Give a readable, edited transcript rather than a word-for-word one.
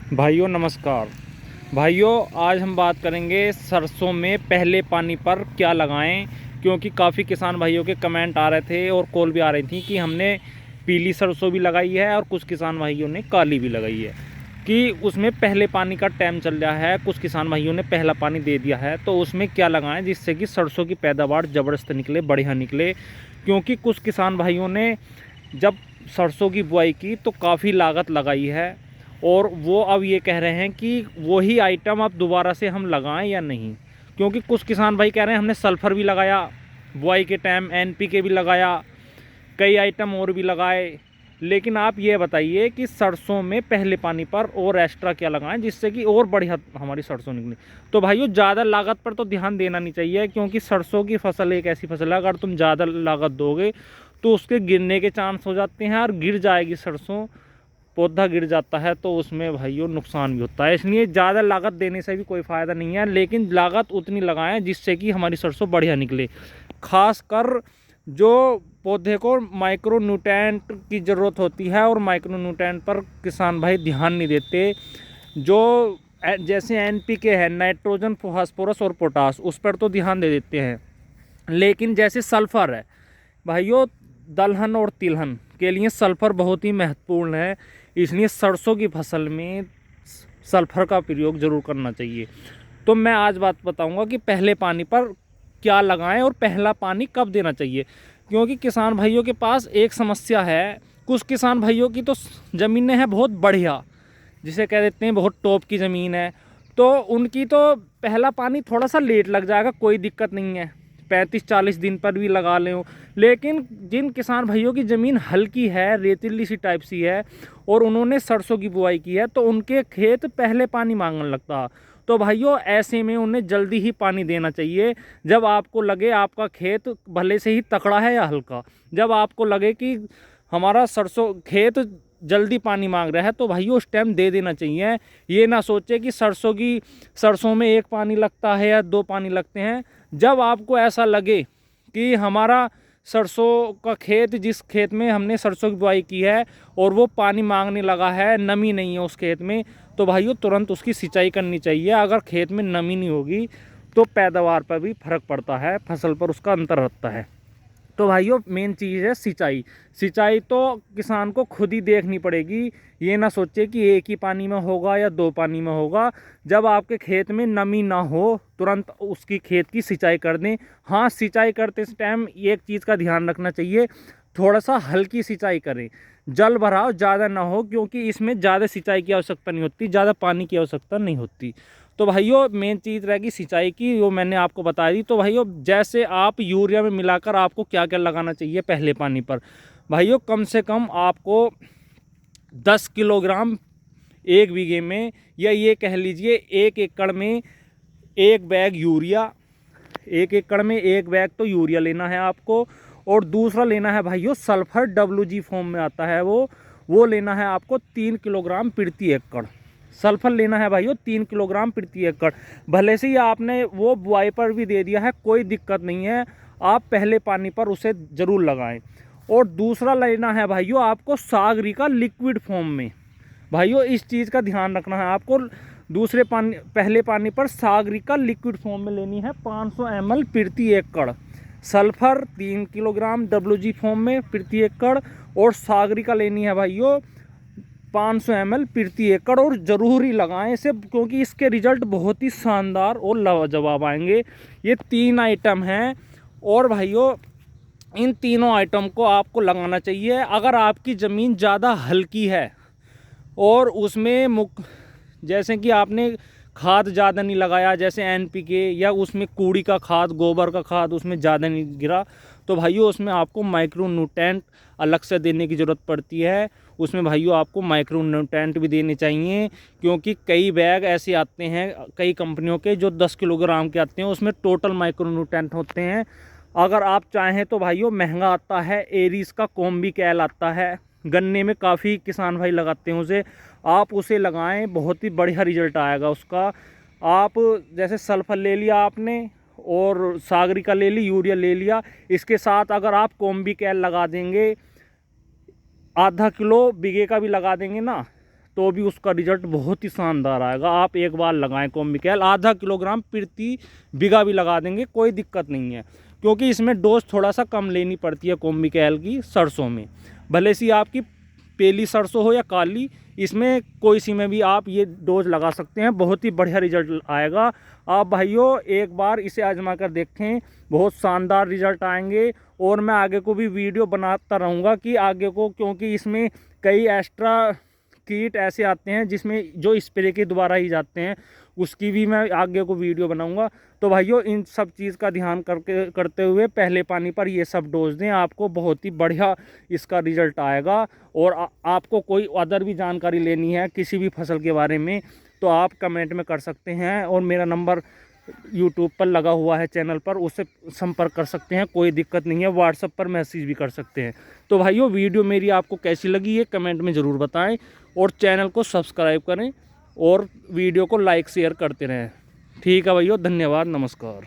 भाइयों नमस्कार। भाइयों आज हम बात करेंगे सरसों में पहले पानी पर क्या लगाएं, क्योंकि काफ़ी किसान भाइयों के कमेंट आ रहे थे और कॉल भी आ रही थी कि हमने पीली सरसों भी लगाई है और कुछ किसान भाइयों ने काली भी लगाई है कि उसमें पहले पानी का टाइम चल रहा है। कुछ किसान भाइयों ने पहला पानी दे दिया है, तो उसमें क्या लगाएं जिससे कि सरसों की पैदावार ज़बरदस्त निकले, बढ़िया निकले। क्योंकि कुछ किसान भाइयों ने जब सरसों की बुआई की तो काफ़ी लागत लगाई है और वो अब ये कह रहे हैं कि वही आइटम अब दोबारा से हम लगाएं या नहीं। क्योंकि कुछ किसान भाई कह रहे हैं हमने सल्फ़र भी लगाया बुआई के टाइम, एनपीके भी लगाया, कई आइटम और भी लगाए, लेकिन आप ये बताइए कि सरसों में पहले पानी पर और एक्स्ट्रा क्या लगाएं जिससे कि और बढ़िया हमारी सरसों निकले। तो भाइयों ज़्यादा लागत पर तो ध्यान देना नहीं चाहिए, क्योंकि सरसों की फसल एक ऐसी फसल है अगर तुम ज़्यादा लागत दोगे तो उसके गिरने के चांस हो जाते हैं और गिर जाएगी सरसों, पौधा गिर जाता है तो उसमें भाइयों नुकसान भी होता है। इसलिए ज़्यादा लागत देने से भी कोई फ़ायदा नहीं है, लेकिन लागत उतनी लगाएं जिससे कि हमारी सरसों बढ़िया निकले। खासकर जो पौधे को माइक्रो न्यूट्रेंट की ज़रूरत होती है और माइक्रो न्यूट्रेंट पर किसान भाई ध्यान नहीं देते। जो जैसे एनपीके है, नाइट्रोजन, फास्फोरस और पोटास, उस पर तो ध्यान दे देते हैं, लेकिन जैसे सल्फ़र है भाइयों, दलहन और तिलहन के लिए सल्फ़र बहुत ही महत्वपूर्ण है। इसलिए सरसों की फसल में सल्फ़र का प्रयोग ज़रूर करना चाहिए। तो मैं आज बात बताऊंगा कि पहले पानी पर क्या लगाएं और पहला पानी कब देना चाहिए। क्योंकि किसान भाइयों के पास एक समस्या है, कुछ किसान भाइयों की तो ज़मीनें हैं बहुत बढ़िया, जिसे कह देते हैं बहुत टॉप की ज़मीन है, तो उनकी तो पहला पानी थोड़ा सा लेट लग जाएगा, कोई दिक्कत नहीं है, 35-40 दिन पर भी लगा लें। लेकिन जिन किसान भाइयों की ज़मीन हल्की है, रेतीली सी टाइप सी है और उन्होंने सरसों की बुआई की है, तो उनके खेत पहले पानी मांगने लगता। तो भाइयों ऐसे में उन्हें जल्दी ही पानी देना चाहिए। जब आपको लगे आपका खेत भले से ही तकड़ा है या हल्का, जब आपको लगे कि हमारा सरसों खेत जल्दी पानी मांग रहा है, तो भाइयों उस टाइम दे देना चाहिए। ये ना सोचे कि सरसों में एक पानी लगता है या दो पानी लगते हैं। जब आपको ऐसा लगे कि हमारा सरसों का खेत, जिस खेत में हमने सरसों की बुआई की है और वो पानी मांगने लगा है, नमी नहीं है उस खेत में, तो भाइयों तुरंत उसकी सिंचाई करनी चाहिए। अगर खेत में नमी नहीं होगी तो पैदावार पर भी फर्क पड़ता है, फसल पर उसका अंतर रहता है। तो भाइयों मेन चीज़ है सिंचाई। सिंचाई तो किसान को खुद ही देखनी पड़ेगी। ये ना सोचे कि एक ही पानी में होगा या दो पानी में होगा। जब आपके खेत में नमी ना हो तुरंत उसकी खेत की सिंचाई कर दें। हाँ, सिंचाई करते टाइम एक चीज़ का ध्यान रखना चाहिए, थोड़ा सा हल्की सिंचाई करें, जल भराव ज़्यादा ना हो, क्योंकि इसमें ज़्यादा सिंचाई की आवश्यकता नहीं होती, ज़्यादा पानी की आवश्यकता नहीं होती। तो भाइयों मेन चीज़ रहेगी सिंचाई की, वो मैंने आपको बता दी। तो भाइयों जैसे आप यूरिया में मिलाकर आपको क्या क्या लगाना चाहिए पहले पानी पर, भाइयों कम से कम आपको 10 किलोग्राम एक बीघे में, या ये कह लीजिए 1 एकड़ में एक बैग यूरिया, 1 एकड़ में एक बैग तो यूरिया लेना है आपको। और दूसरा लेना है भाइयों सल्फर, WG फॉर्म में आता है वो लेना है आपको 3 किलोग्राम प्रति एकड़। सल्फर लेना है भाइयों 3 किलोग्राम प्रति एकड़। भले से ही आपने वो बुआई पर भी दे दिया है, कोई दिक्कत नहीं है, आप पहले पानी पर उसे ज़रूर लगाएं। और दूसरा लेना है भाइयों आपको सागरी का लिक्विड फॉर्म में। भाइयों इस चीज़ का ध्यान रखना है आपको, पहले पानी पर सागरी का लिक्विड फॉर्म में लेनी है 500 ml प्रति एकड़। सल्फर 3 किलोग्राम WG फॉर्म में प्रति एकड़, और सागरी का लेनी है भाइयों 500 ml प्रति एकड़। और ज़रूर ही लगाएं इसे, क्योंकि इसके रिजल्ट बहुत ही शानदार और लाजवाब आएंगे। ये 3 आइटम हैं और भाइयों इन तीनों आइटम को आपको लगाना चाहिए। अगर आपकी ज़मीन ज़्यादा हल्की है और उसमें जैसे कि आपने खाद ज़्यादा नहीं लगाया, जैसे एनपीके, या उसमें कूड़ी का खाद, गोबर का खाद उसमें ज़्यादा नहीं गिरा, तो भाइयों उसमें आपको माइक्रो न्यूट्रेंट अलग से देने की ज़रूरत पड़ती है। उसमें भाइयों आपको माइक्रो न्यूट्रेंट भी देने चाहिए, क्योंकि कई बैग ऐसे आते हैं कई कंपनियों के जो 10 किलोग्राम के आते हैं, उसमें टोटल माइक्रो न्यूट्रेंट होते हैं। अगर आप चाहें तो भाइयों महंगा आता है एरीज का कॉम्बी कैल आता है, गन्ने में काफ़ी किसान भाई लगाते हैं उसे, आप उसे लगाएं, बहुत ही बढ़िया रिजल्ट आएगा उसका। आप जैसे सल्फर ले लिया आपने और सागरी का ले ली, यूरिया ले लिया, इसके साथ अगर आप कॉम्बी कैल लगा देंगे, आधा किलो बीघे का भी लगा देंगे ना, तो भी उसका रिजल्ट बहुत ही शानदार आएगा। आप एक बार लगाएं कॉम्बिकैल, आधा किलोग्राम प्रति बीघा भी लगा देंगे, कोई दिक्कत नहीं है, क्योंकि इसमें डोज थोड़ा सा कम लेनी पड़ती है कॉम्बिकैल की सरसों में। भले सी आपकी पीली सरसों हो या काली, इसमें कोई सी में भी आप ये डोज लगा सकते हैं, बहुत ही बढ़िया रिजल्ट आएगा। आप भाइयों एक बार इसे आजमा कर देखें, बहुत शानदार रिजल्ट आएंगे। और मैं आगे को भी वीडियो बनाता रहूँगा कि आगे को, क्योंकि इसमें कई एक्स्ट्रा कीट ऐसे आते हैं जिसमें जो स्प्रे के द्वारा ही जाते हैं, उसकी भी मैं आगे को वीडियो बनाऊंगा। तो भाइयों इन सब चीज़ का ध्यान करते हुए पहले पानी पर ये सब डोज दें, आपको बहुत ही बढ़िया इसका रिजल्ट आएगा। और आपको कोई अदर भी जानकारी लेनी है किसी भी फसल के बारे में तो आप कमेंट में कर सकते हैं, और मेरा नंबर यूट्यूब पर लगा हुआ है चैनल पर, उससे संपर्क कर सकते हैं, कोई दिक्कत नहीं है। व्हाट्सएप पर मैसेज भी कर सकते हैं। तो भाइयों वीडियो मेरी आपको कैसी लगी ये कमेंट में ज़रूर बताएं, और चैनल को सब्सक्राइब करें और वीडियो को लाइक शेयर करते रहें। ठीक है भाइयों, धन्यवाद, नमस्कार।